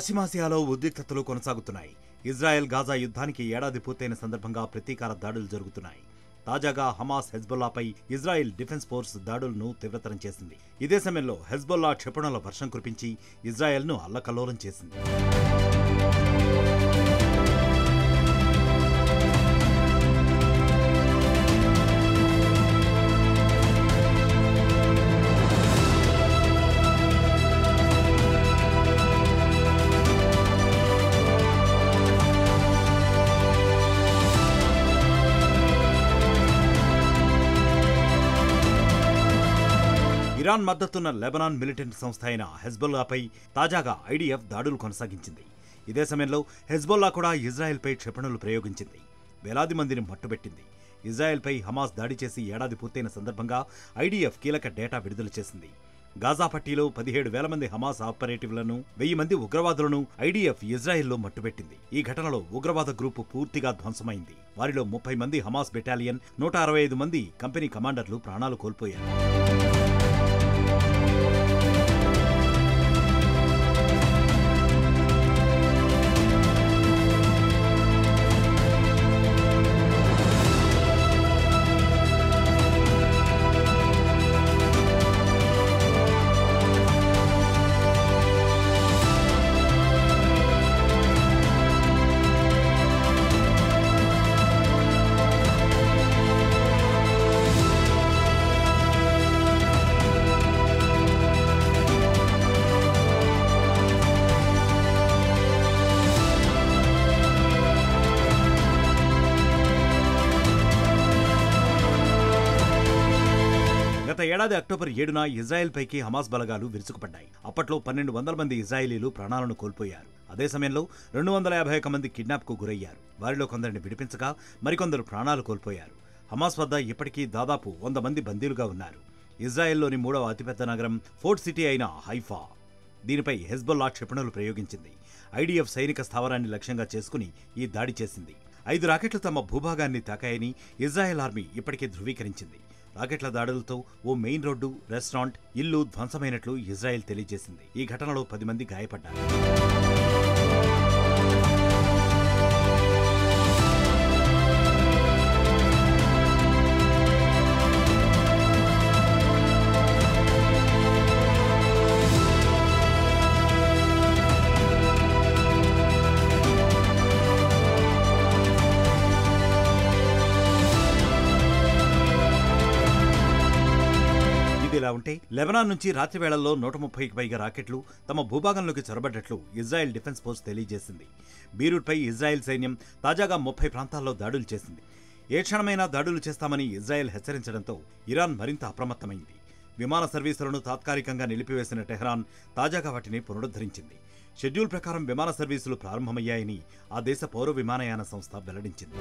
పశ్చిమాసియాలో ఉద్రిక్తతలు కొనసాగుతున్నాయి. ఇజ్రాయెల్ గాజా యుద్ధానికి ఏడాది పూర్తయిన సందర్భంగా ప్రతీకార దాడులు జరుగుతున్నాయి. తాజాగా హమాస్ హెజ్బొల్లాపై ఇజ్రాయెల్ డిఫెన్స్ ఫోర్స్ దాడులను తీవ్రతరం చేసింది. ఇదే సమయంలో హెజ్బొల్లా క్షిపణుల వర్షం కురిపించి ఇజ్రాయెల్ను అల్లకల్లోలం చేసింది. ఇరాన్ మద్దతున్న లెబనాన్ మిలిటెంట్ సంస్థ అయిన హెజ్బొల్లాపై తాజాగా ఐడిఎఫ్ దాడులు కొనసాగించింది. ఇదే సమయంలో హెజ్బొల్లా కూడా ఇజ్రాయెల్పై క్షిపణులు ప్రయోగించింది. వేలాది మందిని మట్టుబెట్టింది. ఇజ్రాయెల్పై హమాస్ దాడి చేసి ఏడాది పూర్తయిన సందర్భంగా ఐడిఎఫ్ కీలక డేటా విడుదల చేసింది. గాజా పట్టీలో 17,000 మంది హమాస్ ఆపరేటివ్లను, 1000 మంది ఉగ్రవాదులను ఐడిఎఫ్ ఇజ్రాయెల్లో మట్టుబెట్టింది. ఈ ఘటనలో ఉగ్రవాద గ్రూపు పూర్తిగా ధ్వంసమైంది. వారిలో 30 మంది హమాస్ బెటాలియన్, 165 మంది కంపెనీ కమాండర్లు ప్రాణాలు కోల్పోయారు. గత ఏడాది అక్టోబర్ 7న ఇజ్రాయెల్ పైకి హమాస్ బలగాలు విరుచుకుపడ్డాయి. అప్పట్లో 1200 మంది ఇజ్రాయేలీలు ప్రాణాలను కోల్పోయారు. అదే సమయంలో 251 మంది కిడ్నాప్ కు గురయ్యారు. వారిలో కొందరిని విడిపించగా మరికొందరు ప్రాణాలు కోల్పోయారు. హమాస్ వద్ద ఇప్పటికీ దాదాపు 100 మంది బందీలుగా ఉన్నారు. ఇజ్రాయెల్లోని 3వ అతిపెద్ద నగరం ఫోర్ట్ సిటీ అయిన హైఫా. దీనిపై హెజ్బొల్లా క్షిపణులు ప్రయోగించింది. ఐడిఎఫ్ సైనిక స్థావరాన్ని లక్ష్యంగా చేసుకుని ఈ దాడి చేసింది. 5 రాకెట్లు తమ భూభాగాన్ని తాకాయని ఇజ్రాయెల్ ఆర్మీ ఇప్పటికే ధృవీకరించింది. రాకెట్ల దాడులతో ఓ మెయిన్ రోడ్డు, రెస్టారెంట్, ఇల్లు ధ్వంసమైనట్లు ఇజ్రాయెల్ తెలియజేసింది. ఈ ఘటనలో 10 మంది గాయపడ్డారు. ఇదిలా ఉంటే లెబనాన్ నుంచి రాత్రి వేళల్లో 130కి పైగా రాకెట్లు తమ భూభాగంలోకి చొరబడ్డట్లు ఇజ్రాయెల్ డిఫెన్స్ ఫోర్స్ తెలియజేసింది. బీరూట్పై ఇజ్రాయెల్ సైన్యం తాజాగా 30 ప్రాంతాల్లో దాడులు చేసింది. ఏ క్షణమైనా దాడులు చేస్తామని ఇజ్రాయెల్ హెచ్చరించడంతో ఇరాన్ మరింత అప్రమత్తమైంది. విమాన సర్వీసులను తాత్కాలికంగా నిలిపివేసిన టెహ్రాన్ తాజాగా వాటిని పునరుద్ధరించింది. షెడ్యూల్ ప్రకారం విమాన సర్వీసులు ప్రారంభమయ్యాయని ఆ దేశ పౌర విమానయాన సంస్థ వెల్లడించింది.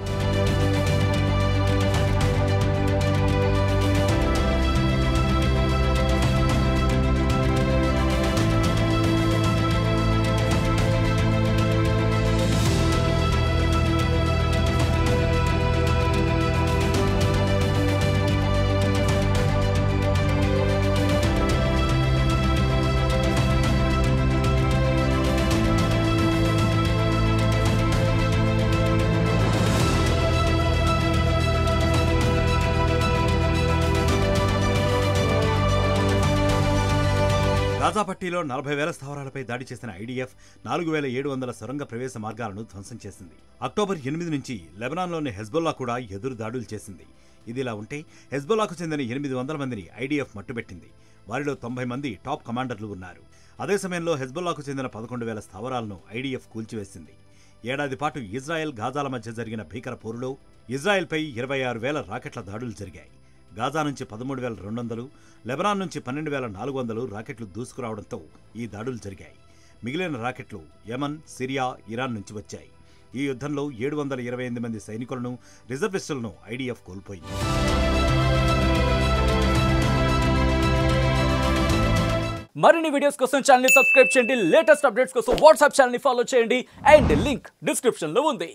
గాజా పట్టీలో 40,000 స్థావరాలపై దాడి చేసిన ఐడిఎఫ్ 4,700 సొరంగ ప్రవేశ మార్గాలను ధ్వంసం చేసింది. అక్టోబర్ 8 నుంచి లెబనాన్లోని హెజ్బొల్లా కూడా ఎదురు దాడులు చేసింది. ఇదిలా ఉంటే హెజ్బొల్లాకు చెందిన 800 మందిని ఐడిఎఫ్ మట్టుబెట్టింది. వారిలో 90 మంది టాప్ కమాండర్లు ఉన్నారు. అదే సమయంలో హెజ్బొల్లాకు చెందిన 11,000 స్థావరాలను ఐడిఎఫ్ కూల్చివేసింది. ఏడాది పాటు ఇజ్రాయెల్ గాజాల మధ్య జరిగిన భీకర పోరులో ఇజ్రాయెల్పై 26,000 రాకెట్ల దాడులు జరిగాయి. గాజా నుంచి 13,200, లెబనాన్ నుంచి 12,400 రాకెట్లు దూసుకురావడంతో ఈ దాడులు జరిగాయి. మిగిలిన రాకెట్లు యమన్, సిరియా, ఇరాన్ నుంచి వచ్చాయి. ఈ యుద్ధంలో 728 మంది సైనికులను, రిజర్విస్టులను ఐడిఎఫ్ కోల్పోయింది. మరిన్ని వీడియోస్ కోసం ఛానల్ ని సబ్స్క్రైబ్ చేయండి. లేటెస్ట్ అప్డేట్స్ కోసం వాట్సాప్ ఛానల్ ని ఫాలో చేయండి. అండ్ లింక్ డిస్క్రిప్షన్ లో ఉంది.